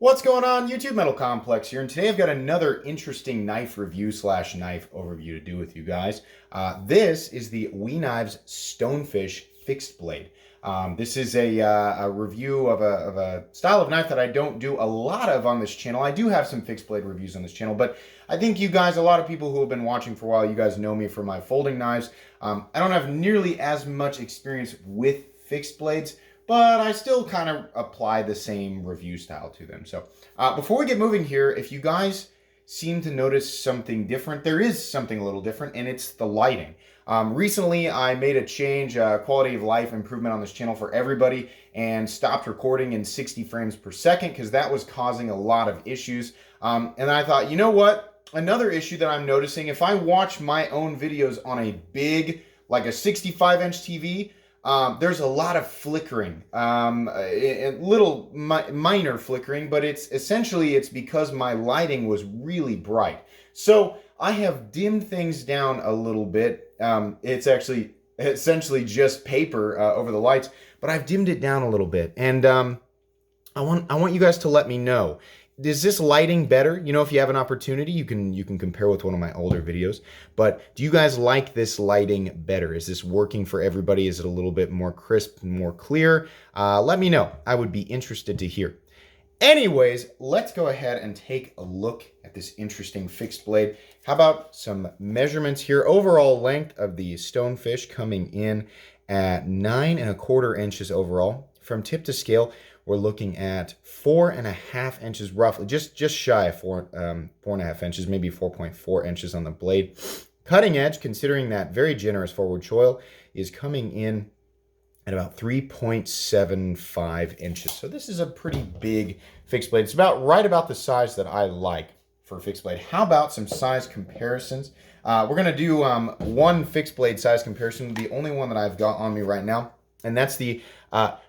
What's going on, YouTube Metal Complex here, and today I've got another interesting knife review slash knife overview to do with you guys. This is the We Knives Stonefish Fixed Blade. This is a review of a style of knife that I don't do a lot of on this channel. I do have some fixed blade reviews on this channel, but I think you guys, a lot of people who have been watching for a while, you guys know me for my folding knives. I don't have nearly as much experience with fixed blades, but I still kind of apply the same review style to them. So before we get moving here, if you guys seem to notice something different, there is something a little different, and it's the lighting. Recently, I made a change, quality of life improvement on this channel for everybody, and stopped recording in 60 frames per second because that was causing a lot of issues. And I thought, you know what? Another issue that I'm noticing, if I watch my own videos on a big, like a 65-inch TV, there's a lot of flickering, little minor flickering, but it's because my lighting was really bright. So I have dimmed things down a little bit. It's actually essentially just paper over the lights, but I've dimmed it down a little bit. And I want you guys to let me know. Is this lighting better? You know, if you have an opportunity, you can compare with one of my older videos. But do you guys like this lighting better? Is this working for everybody? Is it a little bit more crisp and more clear? Let me know. I would be interested to hear. Anyways, let's go ahead and take a look at this interesting fixed blade. How about some measurements here? Overall length of the Stonefish coming in at 9 1/4 inches overall. From tip to scale, we're looking at 4.5 inches roughly, just shy of 4.5 inches, maybe 4.4 inches on the blade. Cutting edge, considering that very generous forward choil, is coming in at about 3.75 inches. So this is a pretty big fixed blade. It's right about the size that I like for a fixed blade. How about some size comparisons? We're gonna do one fixed blade size comparison, the only one that I've got on me right now, and that's the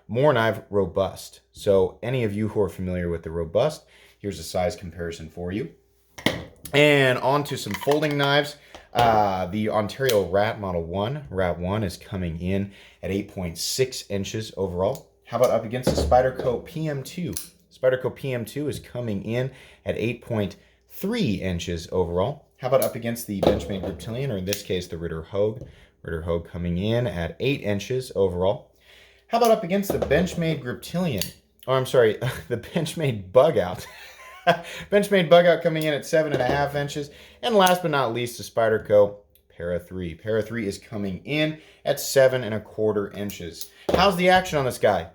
Knife Robust. So any of you who are familiar with the Robust, here's a size comparison for you. And on to some folding knives. The Ontario Rat Model 1, Rat 1 is coming in at 8.6 inches overall. How about up against the Spyderco PM2? Spyderco PM2 is coming in at 8.3 inches overall. How about up against the Benchmade Griptilian, or in this case, the Ritter Hogue? Ritter Hogue coming in at 8 inches overall. How about up against the Benchmade Griptilian? Oh, I'm sorry, the Benchmade Bug Out. Benchmade Bug Out coming in at 7.5 inches. And last but not least, the Spyderco Para 3. Para 3 is coming in at 7 1/4 inches. How's the action on this guy?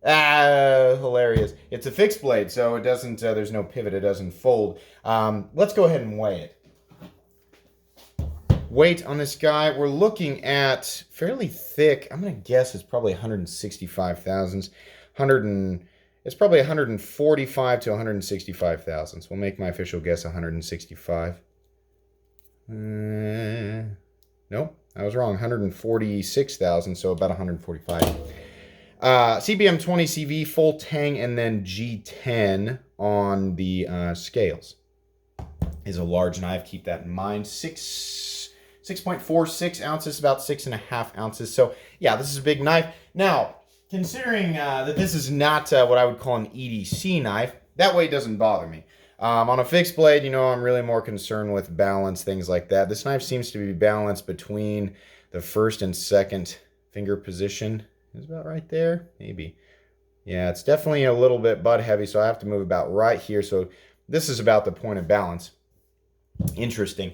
Hilarious. It's a fixed blade, so it doesn't, there's no pivot, it doesn't fold. Let's go ahead and weigh it. Weight on this guy, we're looking at fairly thick. I'm going to guess it's probably 165 thousandths. It's probably 145 to 165 thousandths. We'll make my official guess 165. Nope, I was wrong. 146,000, so about 145. CBM 20 CV, full tang, and then G10 on the scales. Is a large knife, keep that in mind. 6.46 ounces, about 6.5 ounces. So yeah, this is a big knife. Now, considering that this is not what I would call an EDC knife, that weight doesn't bother me. On a fixed blade, you know, I'm really more concerned with balance, things like that. This knife seems to be balanced between the first and second finger position. Is about right there, maybe. Yeah, it's definitely a little bit butt heavy, so I have to move about right here. So this is about the point of balance. Interesting.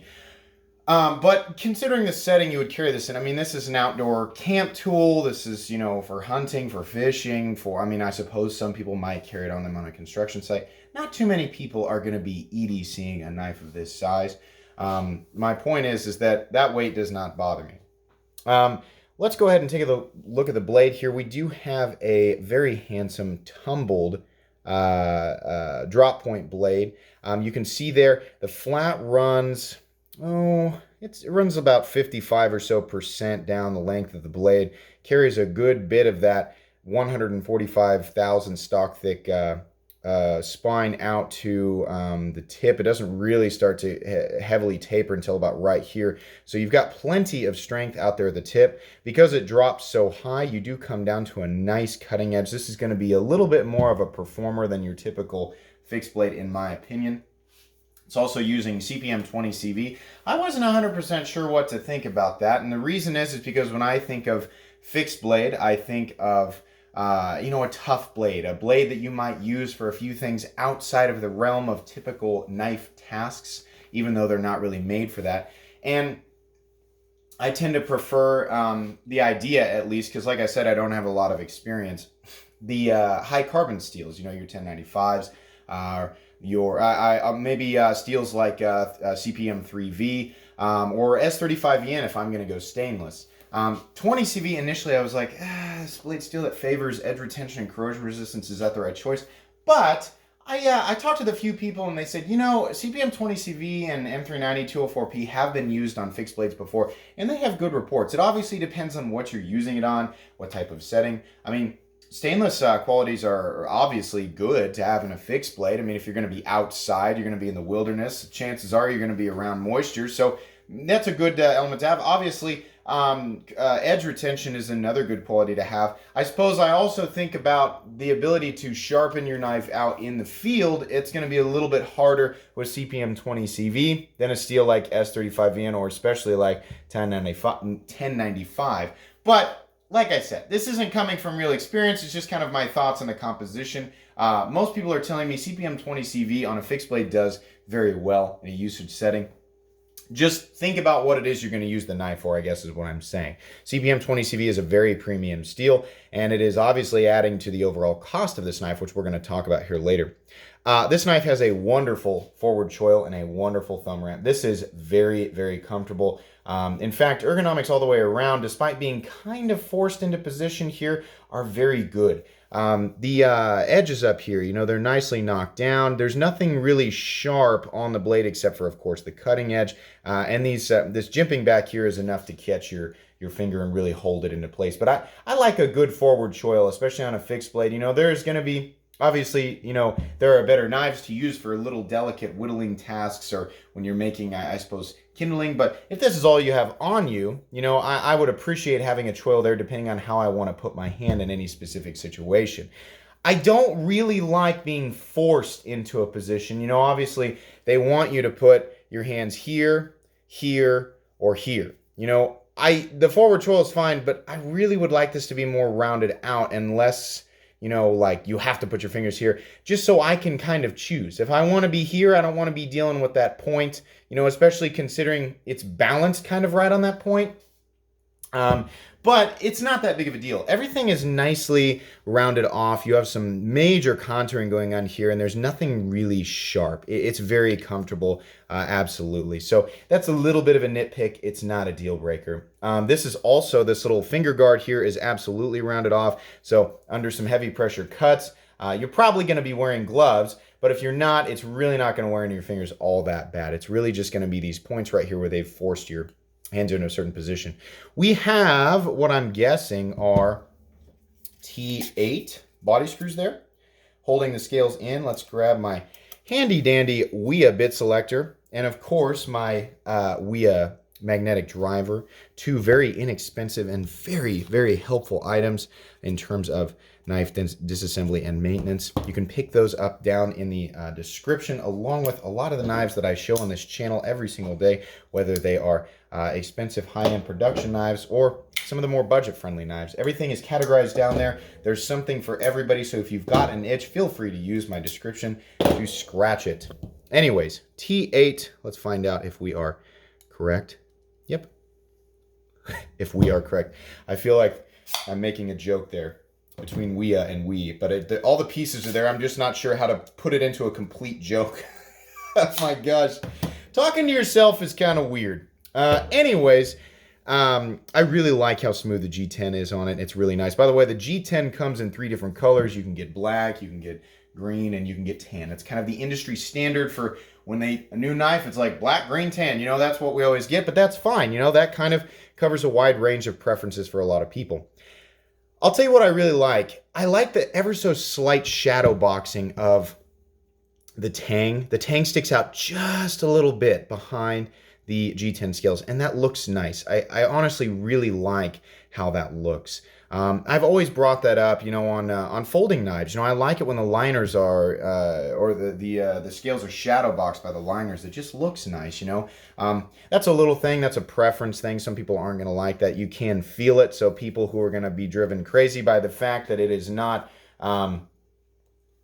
But considering the setting you would carry this in, I mean, this is an outdoor camp tool. This is, you know, for hunting, for fishing, I mean, I suppose some people might carry it on them on a construction site. Not too many people are going to be EDCing a knife of this size. My point is that weight does not bother me. Let's go ahead and take a look at the blade here. We do have a very handsome tumbled drop point blade. You can see there the flat runs, it runs about 55 or so % down the length of the blade. Carries a good bit of that 145,000 stock thick spine out to the tip. It doesn't really start to heavily taper until about right here. So you've got plenty of strength out there at the tip. Because it drops so high, you do come down to a nice cutting edge. This is going to be a little bit more of a performer than your typical fixed blade, in my opinion. It's also using CPM 20 CV. I wasn't 100% sure what to think about that. And the reason is because when I think of fixed blade, I think of a tough blade, a blade that you might use for a few things outside of the realm of typical knife tasks, even though they're not really made for that. And I tend to prefer the idea, at least, because like I said, I don't have a lot of experience. The high carbon steels, your 1095s, maybe steels like CPM 3V or S35EN if I'm going to go stainless. 20 CV, initially I was like, this blade steel that favors edge retention and corrosion resistance, is that the right choice? But I talked to the few people and they said, CPM 20 CV and M390 204P have been used on fixed blades before, and they have good reports. It obviously depends on what you're using it on, what type of setting. I mean, stainless qualities are obviously good to have in a fixed blade. I mean, if you're going to be outside, you're going to be in the wilderness, chances are you're going to be around moisture. So that's a good element to have. Obviously, edge retention is another good quality to have. I suppose I also think about the ability to sharpen your knife out in the field. It's going to be a little bit harder with CPM 20 CV than a steel like S35VN or especially like 1095. But like I said, this isn't coming from real experience. It's just kind of my thoughts on the composition. Most people are telling me CPM 20 CV on a fixed blade does very well in a usage setting. Just think about what it is you're going to use the knife for, I guess is what I'm saying. CPM 20 CV is a very premium steel, and it is obviously adding to the overall cost of this knife, which we're going to talk about here later. This knife has a wonderful forward choil and a wonderful thumb ramp. This is very, very comfortable. In fact, ergonomics all the way around, despite being kind of forced into position here, are very good. The edges up here, they're nicely knocked down. There's nothing really sharp on the blade except for, of course, the cutting edge. And this jimping back here is enough to catch your finger and really hold it into place. But I like a good forward choil, especially on a fixed blade. There's going to be, obviously, there are better knives to use for little delicate whittling tasks or when you're making, I suppose, kindling. But if this is all you have on you, I would appreciate having a choil there depending on how I want to put my hand in any specific situation. I don't really like being forced into a position. Obviously, they want you to put your hands here, here, or here. The forward choil is fine, but I really would like this to be more rounded out and less, like you have to put your fingers here, just so I can kind of choose. If I want to be here, I don't want to be dealing with that point, especially considering it's balanced kind of right on that point. But it's not that big of a deal. Everything is nicely rounded off. You have some major contouring going on here, and there's nothing really sharp. It's very comfortable, absolutely. So that's a little bit of a nitpick. It's not a deal breaker. This little finger guard here is absolutely rounded off. So under some heavy pressure cuts, you're probably going to be wearing gloves, but if you're not, it's really not going to wear into your fingers all that bad. It's really just going to be these points right here where they've forced your hands are in a certain position. We have what I'm guessing are T8 body screws there, holding the scales in. Let's grab my handy dandy WIA bit selector, and of course my WIA magnetic driver. Two very inexpensive and very, very helpful items in terms of knife disassembly and maintenance. You can pick those up down in the description, along with a lot of the knives that I show on this channel every single day, whether they are expensive high-end production knives or some of the more budget-friendly knives. Everything is categorized down there. There's something for everybody, so if you've got an itch, feel free to use my description to scratch it. Anyways, T8, let's find out if we are correct. Yep. If we are correct. I feel like I'm making a joke there between WIA and we, but all the pieces are there. I'm just not sure how to put it into a complete joke. Oh my gosh. Talking to yourself is kind of weird. Anyways, I really like how smooth the G10 is on it. It's really nice. By the way, the G10 comes in 3 different colors. You can get black, you can get green, and you can get tan. It's kind of the industry standard for when a new knife, it's like black, green, tan. That's what we always get, but that's fine. That kind of covers a wide range of preferences for a lot of people. I'll tell you what I really like. I like the ever so slight shadow boxing of the tang. The tang sticks out just a little bit behind the G10 scales, and that looks nice. I honestly really like how that looks. I've always brought that up, on folding knives. I like it when the liners are, or the scales are shadow boxed by the liners. It just looks nice. That's a little thing. That's a preference thing. Some people aren't going to like that. You can feel it. So people who are going to be driven crazy by the fact that it is not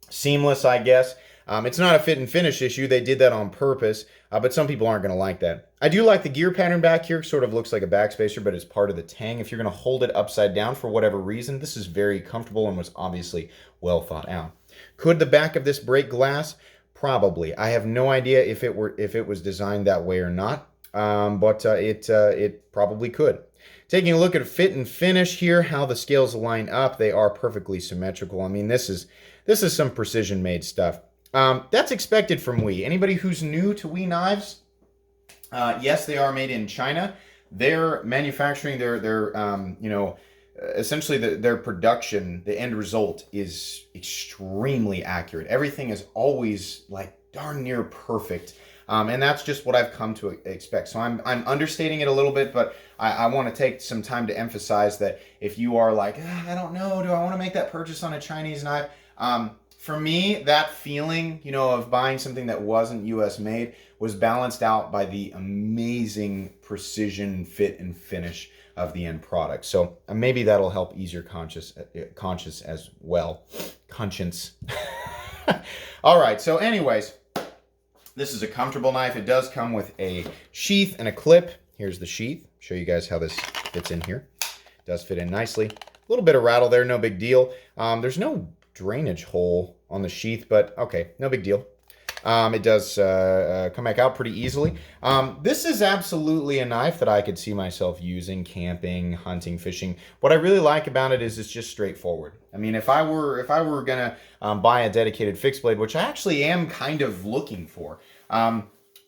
seamless, I guess. It's not a fit and finish issue. They did that on purpose, but some people aren't going to like that. I do like the gear pattern back here. Sort of looks like a backspacer, but it's part of the tang. If you're going to hold it upside down for whatever reason, this is very comfortable and was obviously well thought out. Could the back of this break glass? Probably. I have no idea if it was designed that way or not, but it probably could. Taking a look at fit and finish here, how the scales line up, they are perfectly symmetrical. I mean, this is some precision made stuff. That's expected from WE. Anybody who's new to WE knives, yes, they are made in China. Their manufacturing, essentially their production, the end result is extremely accurate. Everything is always like darn near perfect. And that's just what I've come to expect. So I'm understating it a little bit, but I want to take some time to emphasize that if you are like, I don't know, do I want to make that purchase on a Chinese knife? For me, that feeling, of buying something that wasn't US made was balanced out by the amazing precision, fit, and finish of the end product. So maybe that'll help ease your conscience as well. Conscience. All right, so anyways, this is a comfortable knife. It does come with a sheath and a clip. Here's the sheath. Show you guys how this fits in here. It does fit in nicely. A little bit of rattle there, no big deal. There's no drainage hole on the sheath, but okay, no big deal. It does come back out pretty easily. This is absolutely a knife that I could see myself using camping, hunting, fishing. What I really like about it is it's just straightforward. I mean, if I were gonna buy a dedicated fixed blade, which I actually am kind of looking for,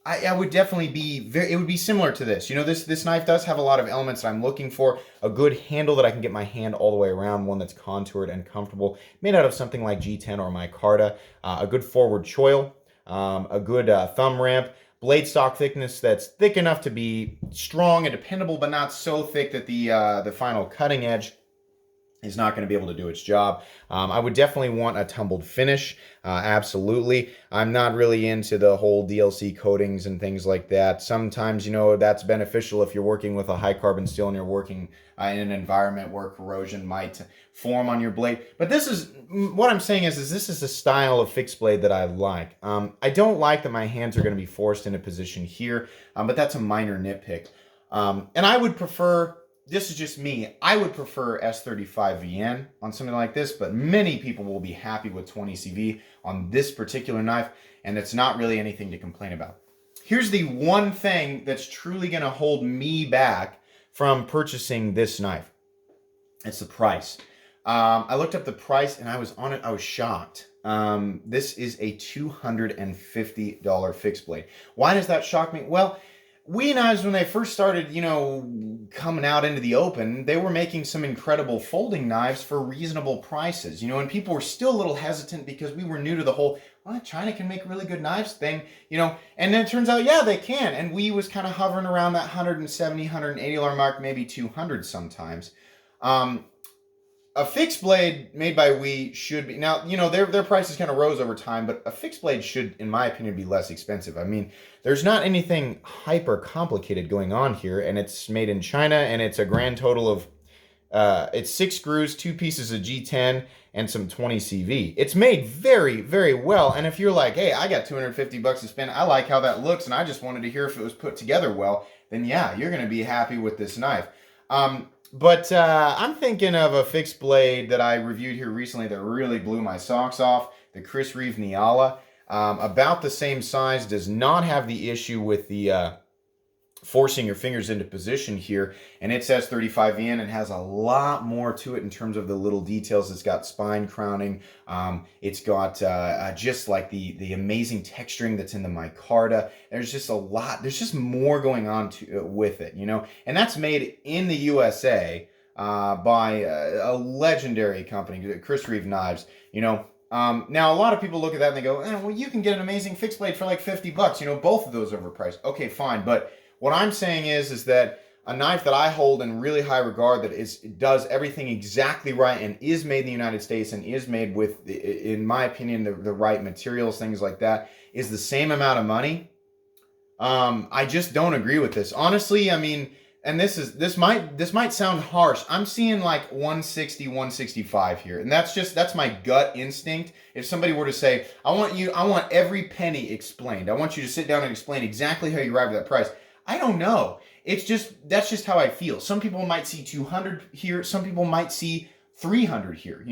I would definitely it would be similar to this. This knife does have a lot of elements that I'm looking for. A good handle that I can get my hand all the way around, one that's contoured and comfortable, made out of something like G10 or micarta. A good forward choil, a good thumb ramp, blade stock thickness that's thick enough to be strong and dependable, but not so thick that the final cutting edge is not going to be able to do its job. I would definitely want a tumbled finish, absolutely. I'm not really into the whole DLC coatings and things like that. Sometimes, that's beneficial if you're working with a high carbon steel and you're working in an environment where corrosion might form on your blade. But what I'm saying is this is a style of fixed blade that I like. I don't like that my hands are going to be forced in a position here, but that's a minor nitpick. And I would prefer, this is just me, I would prefer S35VN on something like this, but many people will be happy with 20CV on this particular knife, and it's not really anything to complain about. Here's the one thing that's truly going to hold me back from purchasing this knife. It's the price. I looked up the price and I was shocked. This is a $250 fixed blade. Why does that shock me? Well, WE knives, when they first started, coming out into the open, they were making some incredible folding knives for reasonable prices, and people were still a little hesitant because we were new to the whole, China can make really good knives thing, and then it turns out, yeah, they can. And WE was kind of hovering around that $170, $180 mark, maybe $200 sometimes. A fixed blade made by WE should be, now, their prices kind of rose over time, but a fixed blade should, in my opinion, be less expensive. I mean, there's not anything hyper complicated going on here, and it's made in China, and it's a grand total of, it's 6 screws, 2 pieces of G10, and some 20 CV. It's made very, very well, and if you're like, hey, I got $250 to spend, I like how that looks, and I just wanted to hear if it was put together well, then yeah, you're going to be happy with this knife. But I'm thinking of a fixed blade that I reviewed here recently that really blew my socks off, the Chris Reeve Nyala. About the same size, does not have the issue with the forcing your fingers into position here, and it says 35VN and has a lot more to it in terms of the little details. It's got spine crowning, it's got just like the amazing texturing that's in the micarta. There's just a lot, there's just more going on with it, and that's made in the USA. by a legendary company, Chris Reeve Knives. Now a lot of people look at that and they go, well, you can get an amazing fixed blade for like $50. Both of those overpriced. Okay, fine. But what I'm saying is that a knife that I hold in really high regard, that does everything exactly right and is made in the United States and is made with, in my opinion, the right materials, things like that, is the same amount of money. I just don't agree with this. Honestly, I mean, and this might sound harsh. I'm seeing like 160, 165 here. And that's my gut instinct. If somebody were to say, I want every penny explained. I want you to sit down and explain exactly how you arrived at that price. I don't know. That's just how I feel. Some people might see 200 here. Some people might see 300 here,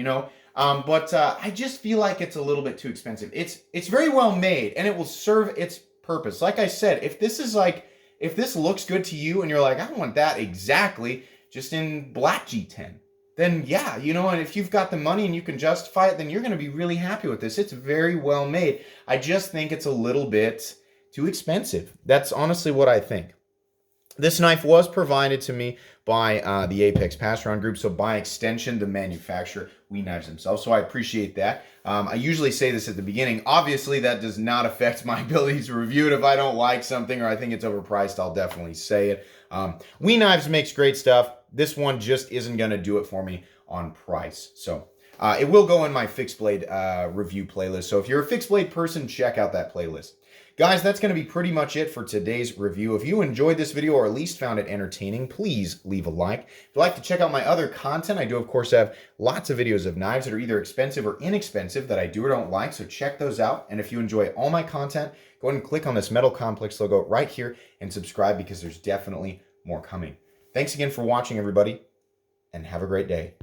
but I just feel like it's a little bit too expensive. It's very well made and it will serve its purpose. Like I said, if this looks good to you and you're like, I want that exactly just in black G10, then yeah, and if you've got the money and you can justify it, then you're going to be really happy with this. It's very well made. I just think it's a little bit too expensive. That's honestly what I think. This knife was provided to me by the Apex Pass-Around Group, so by extension, the manufacturer, We Knives themselves, so I appreciate that. I usually say this at the beginning. Obviously, that does not affect my ability to review it. If I don't like something or I think it's overpriced, I'll definitely say it. We Knives makes great stuff. This one just isn't going to do it for me on price, so it will go in my fixed blade review playlist, so if you're a fixed blade person, check out that playlist. Guys, that's going to be pretty much it for today's review. If you enjoyed this video or at least found it entertaining, please leave a like. If you'd like to check out my other content, I do, of course, have lots of videos of knives that are either expensive or inexpensive that I do or don't like, so check those out. And if you enjoy all my content, go ahead and click on this Metal Complex logo right here and subscribe because there's definitely more coming. Thanks again for watching, everybody, and have a great day.